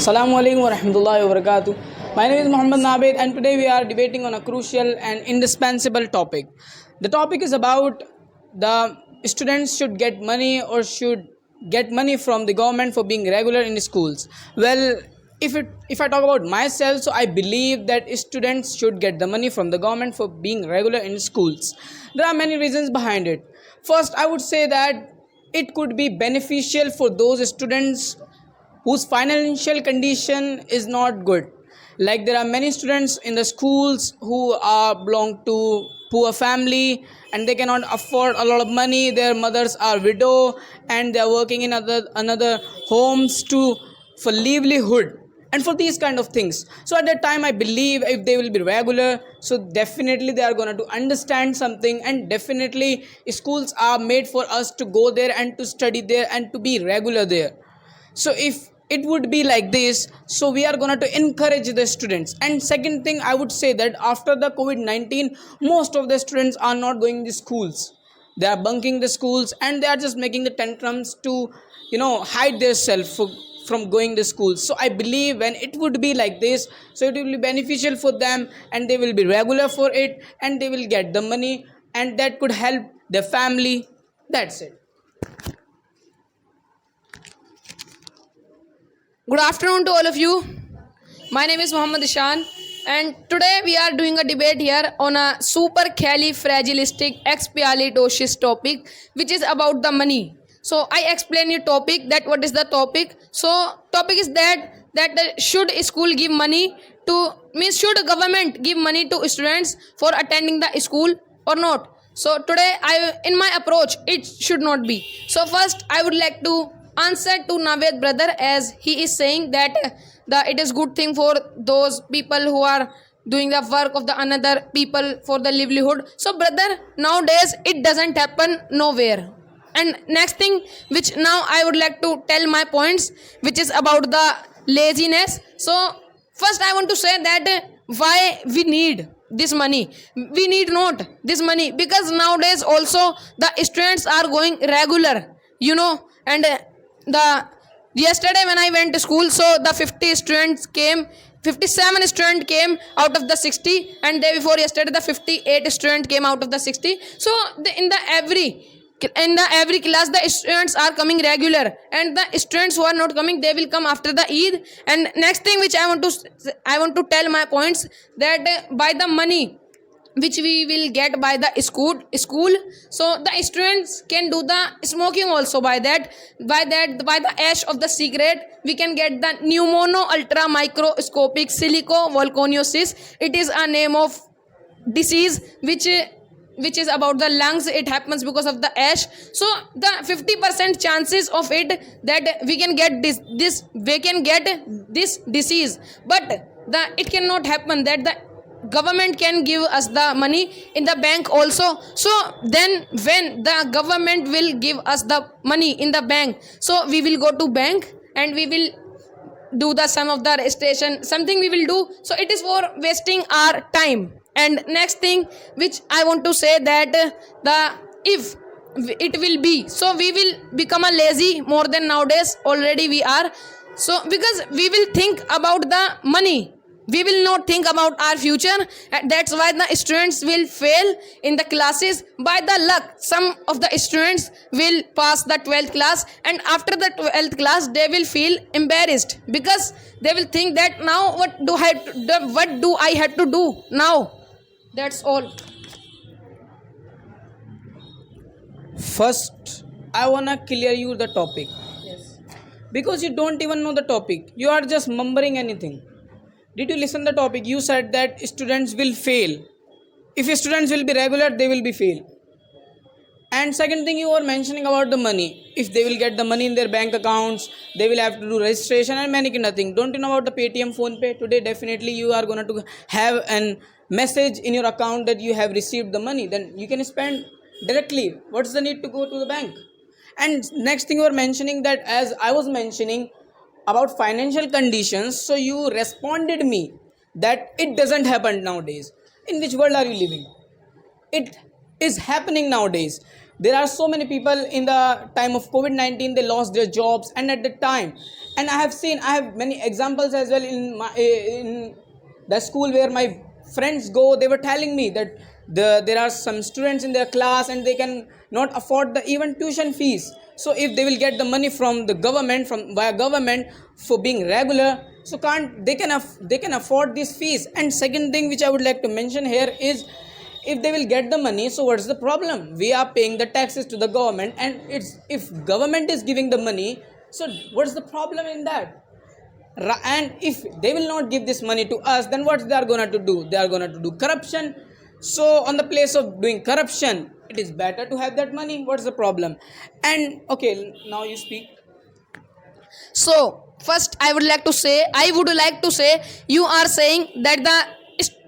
Assalamu alaikum wa rahmatullahi wa barakatuh. My name is Muhammad Nabed, and today we are debating on a crucial and indispensable topic. The topic is about the students should get money or should get money from the government for being regular in the schools. Well, if I talk about myself, so I believe that students should get the money from the government for being regular in schools. There are many reasons behind it. First, I would say that it could be beneficial for those students whose financial condition is not good. Like there are many students in the schools who are belong to poor family and they cannot afford a lot of money. Their mothers are widow and they are working in another homes to for livelihood and for these kind of things. So at that time I believe if they will be regular, so definitely they are going to understand something, and definitely schools are made for us to go there and to study there and to be regular there. So if it would be like this, so we are going to encourage the students. And second thing, I would say that after the covid-19, most of the students are not going to schools. They are bunking the schools and they are just making the tantrums to hide themselves from going to school. So I believe when it would be like this, so it will be beneficial for them and they will be regular for it and they will get the money, and that could help their family. That's it. Good afternoon to all of you. My name is Muhammad Ishan, and today we are doing a debate here on a supercalifragilisticexpialidocious topic, which is about the money. So I explain you topic that what is the topic. So topic is that should school give money to, means should government give money to students for attending the school or not. So today in my approach it should not be. So first I would like to answer to Naved brother, as he is saying that it is good thing for those people who are doing the work of the another people for the livelihood. So brother, nowadays it doesn't happen nowhere. And next thing which now I would like to tell my points, which is about the laziness. So first I want to say that why we need this money. We need not this money because nowadays also the students are going regular, and the yesterday when I went to school, so the 57 students came out of the 60, and day before yesterday the 58 students came out of the 60. So in the every class the students are coming regular, and the students who are not coming, they will come after the Eid. And next thing which I want to tell my points, that by the money which we will get by the school, so the students can do the smoking also. By the ash of the cigarette we can get the pneumono ultra microscopic silicovolconiosis. It is a name of disease which is about the lungs. It happens because of the ash. So the 50% chances of it that we can get this disease, but it cannot happen that the government can give us the money in the bank also. So then when the government will give us the money in the bank, so we will go to bank and we will do the sum of the registration, something we will do. So it is for wasting our time. And next thing which I want to say, that if it will be, so we will become a lazy more than nowadays already we are. So because we will think about the money, we will not think about our future, and that's why the students will fail in the classes. By the luck, some of the students will pass the 12th class, and after the 12th class they will feel embarrassed because they will think that now what do I have to do now. That's all. First, I wanna clear you the topic. Yes. Because you don't even know the topic. You are just mumbling anything. Did you listen the topic? You said that students will fail. If students will be regular, they will be fail. And second thing, you were mentioning about the money. If they will get the money in their bank accounts, they will have to do registration and many kind of thing. Don't you know about the Paytm, Phone Pay? Today, definitely you are going to have a message in your account that you have received the money. Then you can spend directly. What's the need to go to the bank? And next thing you were mentioning, that as I was mentioning about financial conditions, so you responded me that it doesn't happen nowadays. In which world are you living? It is happening nowadays. There are so many people in the time of COVID-19, they lost their jobs, and at the time, and I have many examples as well in the school where my friends go. They were telling me that there are some students in their class and they can not afford the even tuition fees. So if they will get the money from the government, from via government, for being regular, so can't they can they can afford these fees. And second thing which I would like to mention here is, if they will get the money, so what's the problem? We are paying the taxes to the government, and it's, if government is giving the money, so what's the problem in that? And if they will not give this money to us, then what they are going to do? They are going to do corruption. So on the place of doing corruption, it is better to have that money. What's the problem? And okay, now you speak. So first, I would like to say, you are saying that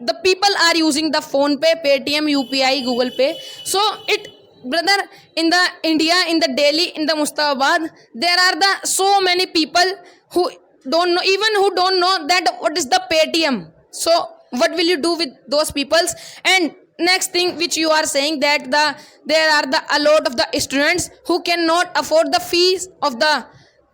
the people are using the phone pay, Paytm, UPI, Google Pay. So it, brother, in the India, in the Delhi, in the Mustafabad, there are the so many people who don't know, even who don't know that what is the Paytm. So what will you do with those peoples? And next thing which you are saying, that there are a lot of the students who cannot afford the fees of the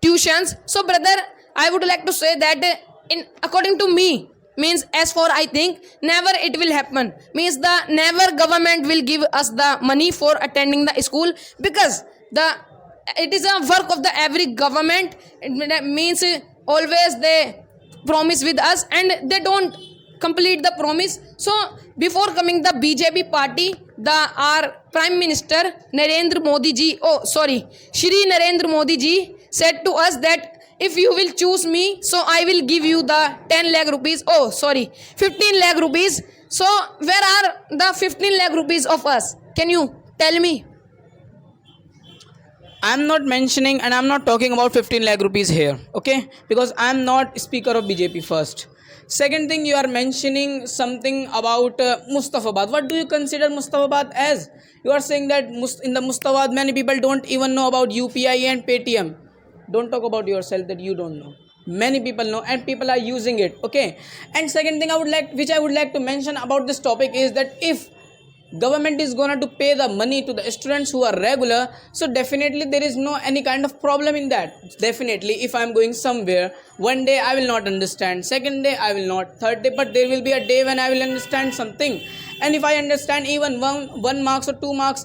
tuitions. So brother, I would like to say that in according to me, means as for I think, never it will happen. Means the never government will give us the money for attending the school, because it is a work of the every government. It means always they promise with us and they don't complete the promise. So before coming the BJP party, our Prime Minister Narendra Modi ji, Shri Narendra Modi ji said to us that if you will choose me, so I will give you the 10 lakh rupees, 15 lakh rupees. So where are the 15 lakh rupees of us? Can you tell me? I'm not mentioning and I'm not talking about 15 lakh rupees here, okay? Because I'm not speaker of BJP first. Second thing, you are mentioning something about Mustafabad. What do you consider Mustafabad as? You are saying that in the Mustafabad, many people don't even know about UPI and Paytm. Don't talk about yourself that you don't know. Many people know and people are using it, okay? And second thing I would like to mention about this topic is that if government is going to pay the money to the students who are regular, so definitely there is no any kind of problem in that. Definitely, if I am going somewhere, one day I will not understand, second day I will not, third day, but there will be a day when I will understand something. And if I understand even one marks or 2 marks,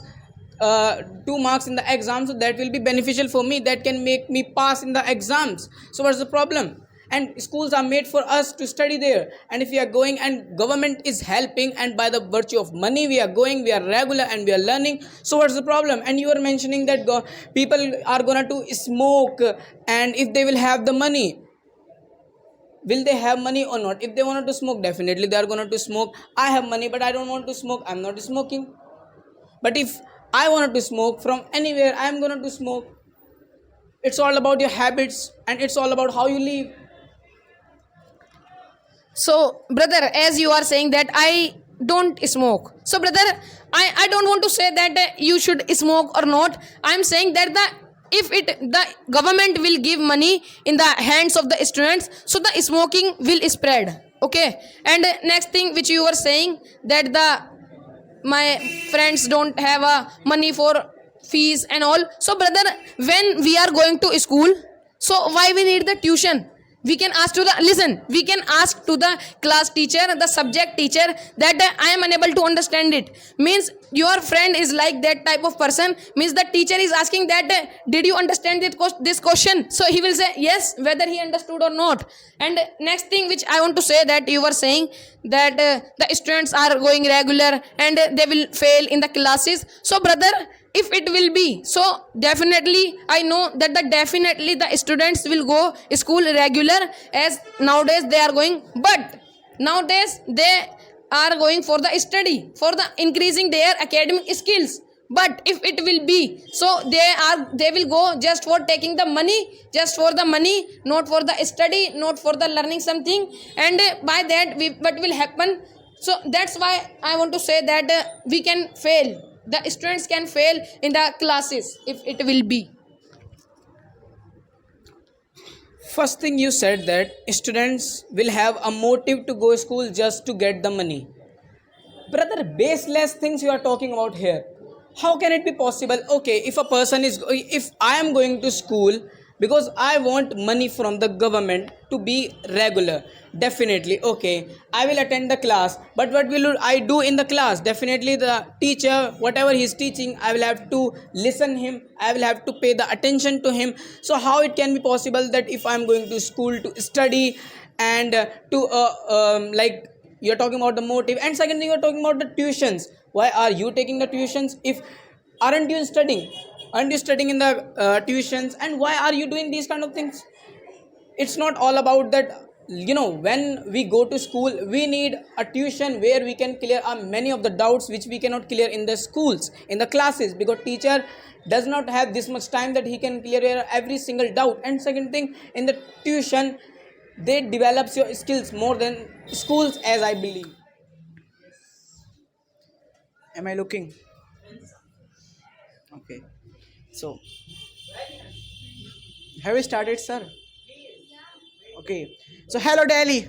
2 marks in the exam, so that will be beneficial for me, that can make me pass in the exams. So what's the problem? And schools are made for us to study there, and if we are going and government is helping, and by the virtue of money we are going, we are regular and we are learning, so what's the problem? And you are mentioning that people are gonna to smoke, and if they will have the money, will they have money or not? If they wanted to smoke, definitely they are gonna to smoke. I have money but I don't want to smoke, I'm not smoking. But if I wanted to smoke, from anywhere I am gonna to smoke. It's all about your habits and it's all about how you live. So brother, as you are saying that I don't smoke, so brother, I don't want to say that you should smoke or not. I am saying that the government will give money in the hands of the students, so the smoking will spread, okay? And next thing which you were saying, that my friends don't have money for fees and all. So brother, when we are going to school, so why we need the tuition? We can ask to the class teacher, the subject teacher, that I am unable to understand it. Means your friend is like that type of person. Means the teacher is asking that did you understand this question? So he will say yes, whether he understood or not. And next thing which I want to say, that you were saying that the students are going regular and they will fail in the classes. So brother, if it will be so, definitely I know that definitely the students will go school regular, as nowadays they are going, but nowadays they are going for the study, for the increasing their academic skills. But if it will be so, they will go just for taking the money, just for the money, not for the study, not for the learning something. And by that what will happen? So that's why I want to say that we can fail, the students can fail in the classes if it will be. First thing you said that students will have a motive to go to school just to get the money. Brother, baseless things you are talking about here. How can it be possible? Okay, if a person is, if I am going to school because I want money from the government to be regular, definitely, okay, I will attend the class. But what will I do in the class? Definitely the teacher, whatever he is teaching, I will have to listen him, I will have to pay the attention to him. So how it can be possible that if I am going to school to study and to like, you're talking about the motive, and second thing, you're talking about the tuitions. Why are you taking the tuitions if aren't you studying? Aren't you studying in the tuitions? And why are you doing these kind of things? It's not all about that. When we go to school, we need a tuition where we can clear many of the doubts which we cannot clear in the schools, in the classes, because teacher does not have this much time that he can clear every single doubt. And second thing, in the tuition, they develops your skills more than schools, as I believe. Am I looking? Okay. So, have we started, sir? Okay. So, hello Delhi.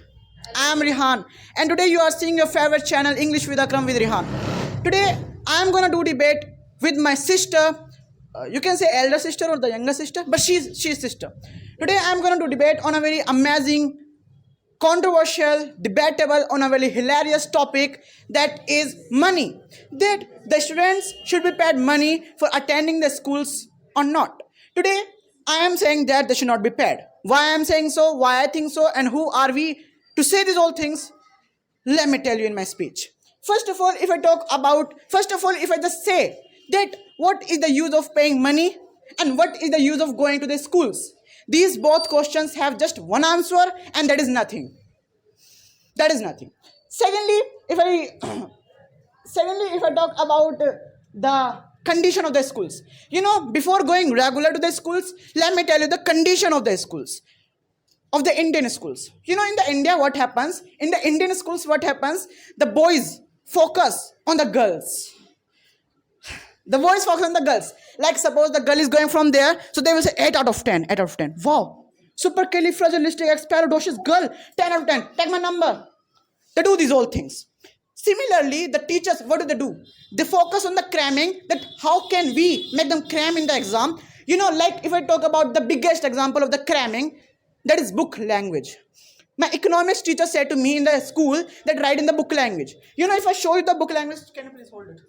I am Rihan, and today you are seeing your favorite channel, English with Akram with Rihan. Today, I am gonna do debate with my sister. You can say elder sister or the younger sister, but she's sister. Today, I am gonna do debate on a very amazing, controversial, debatable, on a very hilarious topic, that is money. That the students should be paid money for attending the schools or not. Today, I am saying that they should not be paid. Why I am saying so, why I think so, and who are we to say these all things? Let me tell you in my speech. First of all, if I just say that what is the use of paying money and what is the use of going to the schools? These both questions have just one answer, and that is nothing. That is nothing. Secondly, if I talk about the condition of the schools, before going regular to the schools, let me tell you the condition of the schools, of the Indian schools. In the India, what happens? In the Indian schools, what happens? The boys focus on the girls. The boys focus on the girls. Like suppose the girl is going from there, so they will say 8 out of 10, 8 out of 10. Wow. Supercalifragilisticexpialidocious girl, 10 out of 10. Take my number. They do these all things. Similarly, the teachers, what do? They focus on the cramming, that how can we make them cram in the exam. Like if I talk about the biggest example of the cramming, that is book language. My economics teacher said to me in the school that write in the book language. If I show you the book language, can you please hold it?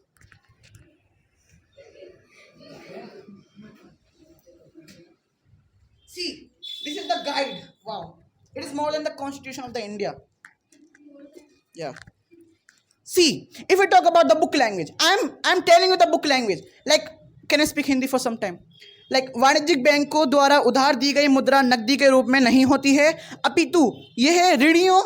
See, this is the guide. Wow. It is more than the constitution of the India. Yeah. See, if we talk about the book language, I'm telling you the book language. Like, can I speak Hindi for some time? Like, वाणिज्यिक बैंकों द्वारा उधार दी गई मुद्रा नकदी के रूप में नहीं होती है, अपितु यह ऋणियों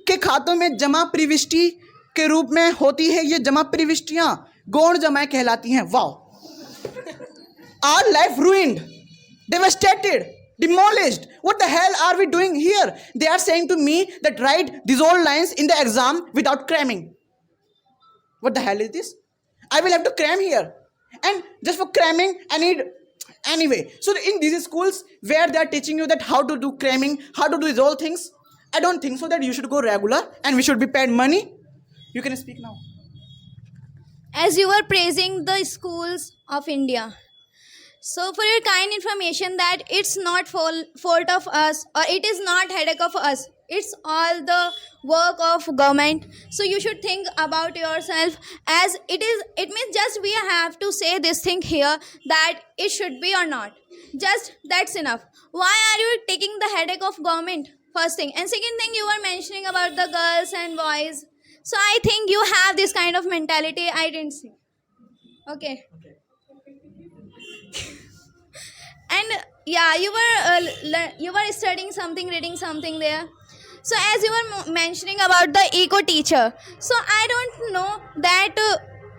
के खातों में जमा प्रविष्टि के रूप में होती है. ये जमा प्रविष्टियां गौण जमाएं कहलाती हैं. Wow. Our life ruined, devastated, demolished. What the hell are we doing here? They are saying to me that write these old lines in the exam without cramming. What the hell is this? I will have to cram here. And just for cramming, I need... Anyway, so in these schools where they are teaching you that how to do cramming, how to do these all things, I don't think so that you should go regular and we should be paid money. You can speak now. As you were praising the schools of India, so for your kind information that it's not fault of us, or it is not headache of us, it's all the work of government. So you should think about yourself, as it means just we have to say this thing here that it should be or not, just that's enough. Why are you taking the headache of government? First thing. And second thing, you were mentioning about the girls and boys, so I think you have this kind of mentality I didn't see. Okay. And yeah, you were studying something, reading something there. So as you were mentioning about the eco teacher, so I don't know that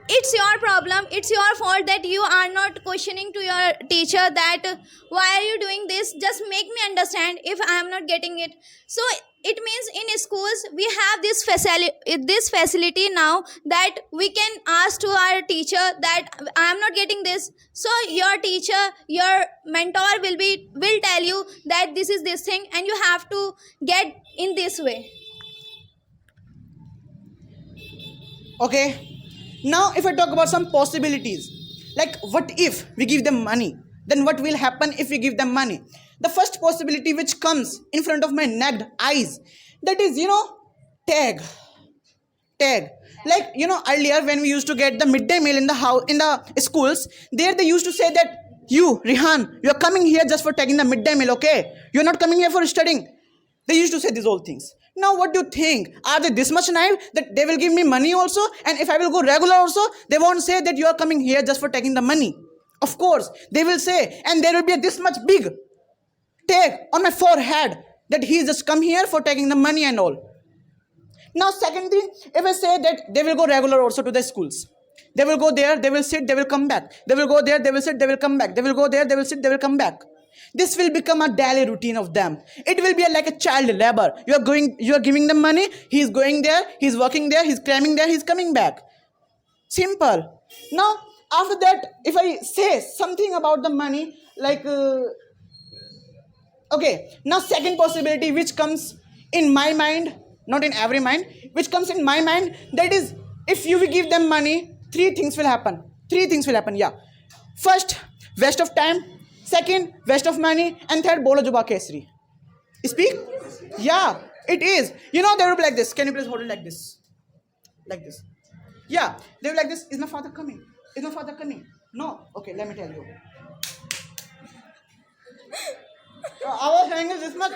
it's your problem, it's your fault that you are not questioning to your teacher that why are you doing this, just make me understand if I am not getting it. So it means in schools we have this facility now that we can ask to our teacher that I am not getting this. So your teacher, your mentor will tell you that this is this thing and you have to get in this way. Okay. Now, if I talk about some possibilities, like what if we give them money? Then what will happen if we give them money? The first possibility which comes in front of my naked eyes, that is, tag. Tag. Like, earlier when we used to get the midday meal in the house, in the schools, there they used to say that, you, Rihan, you are coming here just for taking the midday meal, okay? You are not coming here for studying. They used to say these old things. Now, what do you think? Are they this much naive that they will give me money also? And if I will go regular also, they won't say that you are coming here just for taking the money. Of course, they will say, and there will be a this much big tag on my forehead that he just come here for taking the money and all. Now, second thing, if I say that they will go regular also to the schools. They will go there, they will sit, they will come back. They will go there, they will sit, they will come back. They will go there, they will sit, they will come back. This will become a daily routine of them. It will be like a child labor. You are giving them money, he is going there, he is working there, he is climbing there, he is coming back. Simple. Now, after that, if I say something about the money, like, okay, now second possibility which comes in my mind, not in every mind, which comes in my mind, that is, if you will give them money, three things will happen, yeah. First, waste of time. Second, waste of money. And third, bolo juba kesri. Speak? Yeah, it is. They will be like this. Can you please hold it like this? Like this. Yeah, they will be like this. Is my father coming? Is my father coming? No? Okay, let me tell you. Our angle this much.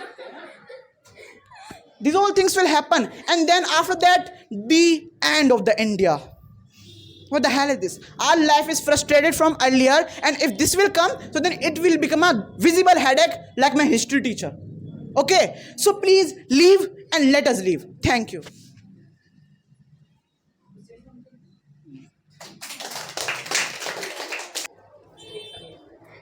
These all things will happen. And then after that, the end of the India. What the hell is this? Our life is frustrated from earlier, and if this will come, so then it will become a visible headache like my history teacher. Okay? So please leave and let us leave. Thank you.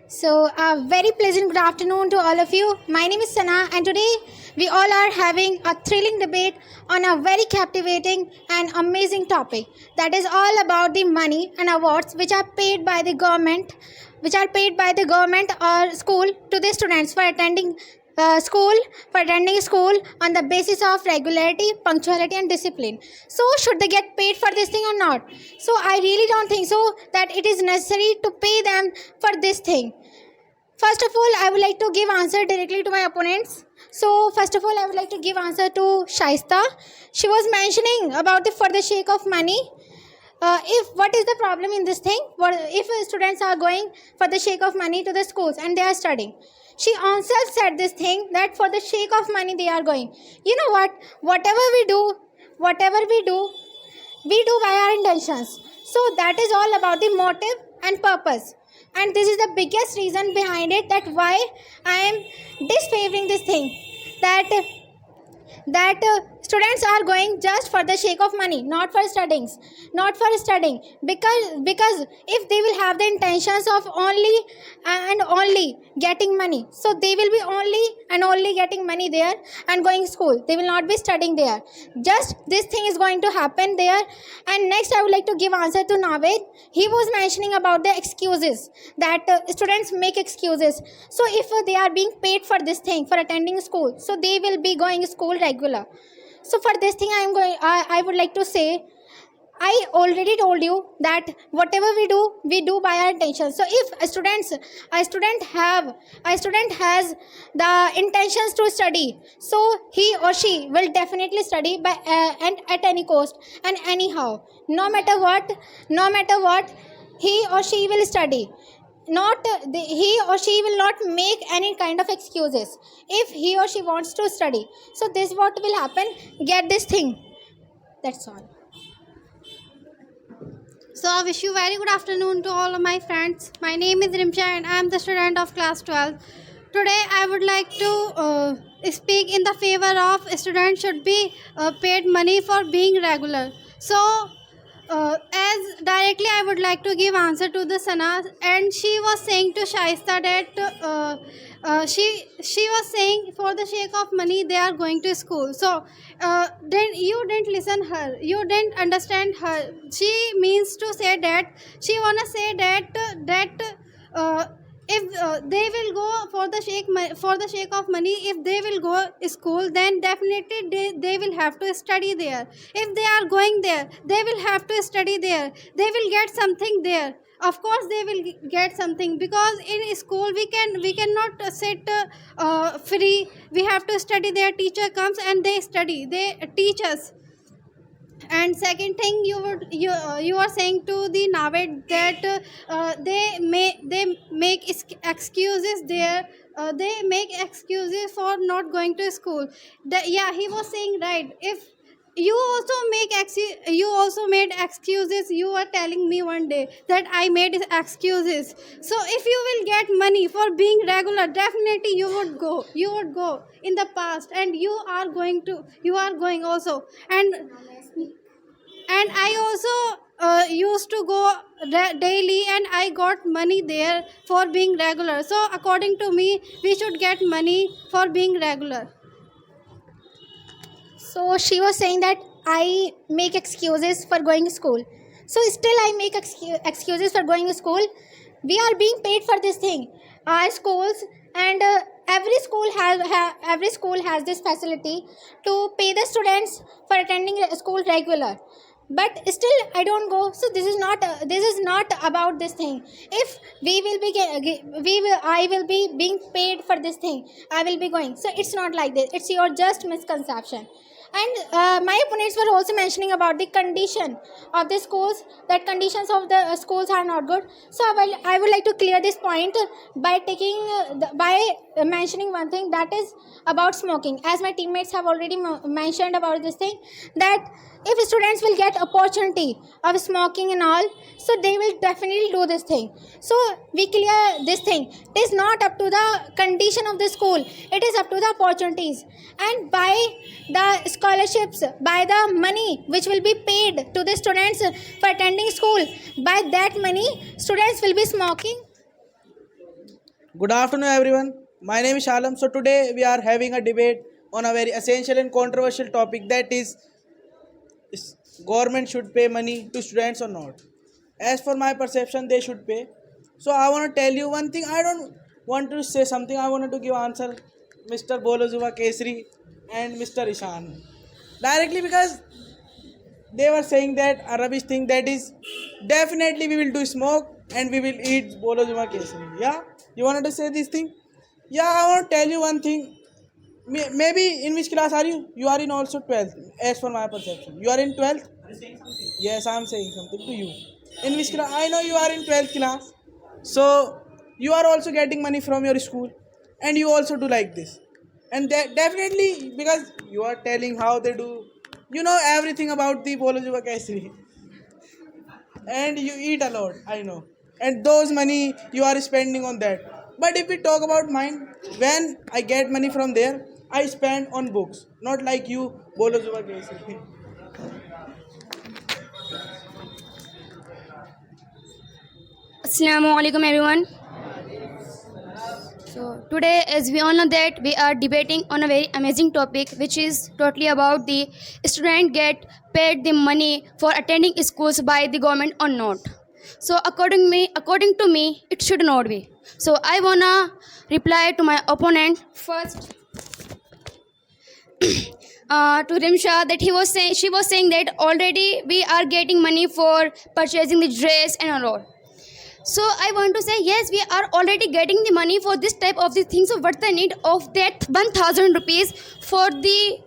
So, a very pleasant good afternoon to all of you. My name is Sana, and today we all are having a thrilling debate on a very captivating and amazing topic, that is all about the money and awards which are paid by the government, or school to the students for attending school on the basis of regularity, punctuality and discipline. So should they get paid for this thing or not? So I really don't think so that it is necessary to pay them for this thing. First of all, I would like to give answer directly to my opponents. So first of all, I would like to give answer to Shaista. She was mentioning about the for the sake of money. If what is the problem in this thing? What if students are going for the sake of money to the schools and they are studying? She also said this thing that for the sake of money they are going. You know what? Whatever we do by our intentions. So that is all about the motive and purpose. And this is the biggest reason behind it, that why I am disfavoring this thing. That students are going just for the sake of money, not for studying, because if they will have the intentions of only getting money, so they will be only getting money there and going school. They will not be studying there. Just this thing is going to happen there. And next I would like to give answer to Naved. He was mentioning about the excuses, that students make excuses. So if they are being paid for this thing, for attending school, so they will be going school regular. So for this thing I would like to say, I already told you that whatever we do by our intention. So if a student has the intentions to study, so he or she will definitely study by and at any cost and anyhow, no matter what he or she will study. He or she will not make any kind of excuses if he or she wants to study. So this what will happen, get this thing. That's all. So I wish you very good afternoon to all of my friends. My name is Rimsha and I am the student of class 12. Today I would like to speak in the favor of students should be paid money for being regular. So as directly I would like to give answer to the Sana, and she was saying to Shaista that she was saying for the sake of money they are going to school. So then you didn't listen her, you didn't understand her. She means to say that she wanna say that if they will go for the sake of money, if they will go school, then definitely they will have to study there. If they are going there, they will have to study there. They will get something there. Of course they will get something, because in school we cannot sit free. We have to study there. Teacher comes and they study, they teach us. And second thing, you are saying to the Naved that they make excuses there. They make excuses for not going to school. Yeah, he was saying right. If you also made excuses, you were telling me one day that I made excuses. So if you will get money for being regular, definitely you would go in the past, and you are going also. And I also used to go daily, and I got money there for being regular. So according to me, we should get money for being regular. So she was saying that I make excuses for going to school. So still I make excuses for going to school. We are being paid for this thing. Our schools and every school has this facility to pay the students for attending school regular. But still I don't go. So this is not about this thing. If I will be being paid for this thing, I will be going. So it's not like this. It's your just misconception. And my opponents were also mentioning about the condition of the schools, that conditions of the schools are not good. So I would like to clear this point by mentioning one thing, that is about smoking. As my teammates have already mentioned about this thing, that if students will get opportunity of smoking and all, so they will definitely do this thing. So we clear this thing. It is not up to the condition of the school. It is up to the opportunities. And by the scholarships, by the money which will be paid to the students for attending school, by that money, students will be smoking. Good afternoon, everyone. My name is Shalam. So today we are having a debate on a very essential and controversial topic, that is government should pay money to students or not. As for my perception, they should pay. So I want to tell you one thing. I don't want to say something. I wanted to give answer Mr. Bolozuba Kesri and Mr. Ishan directly, because they were saying that a rubbish thing, that is definitely we will do smoke and we will eat Bolozuba Kesri. Yeah, you wanted to say this thing? Yeah, I want to tell you one thing. Maybe in which class are you? You are in also 12th, as for my perception. You are in 12th? Yes, I am saying something to you. In which class? I know you are in 12th class. So, you are also getting money from your school. And you also do like this. And definitely, because you are telling how they do. You know everything about the Bolojuba Kesri. And you eat a lot, I know. And those money you are spending on that. But if we talk about mine, when I get money from there, I spend on books, not like you, Bolojuba Kesri. Assalamu alaikum everyone. So today, as we all know that we are debating on a very amazing topic, which is totally about the student get paid the money for attending schools by the government or not. So according to me, it should not be. So I wanna reply to my opponent first. To Rimsha, that she was saying that already we are getting money for purchasing the dress and all. So I want to say, yes, we are already getting the money for this type of the things. So what's the need of that 1,000 rupees for the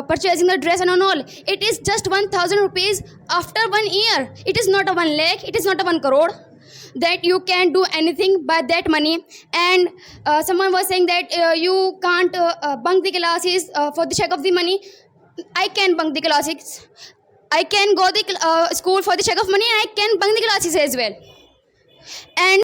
purchasing the dress and all? It is just 1,000 rupees after 1 year. It is not a 1 lakh. It is not a 1 crore. That you can do anything by that money. And someone was saying that you can't bunk the classes for the check of the money. I can bunk the classes. I can go the school for the check of money, and I can bunk the classes as well. And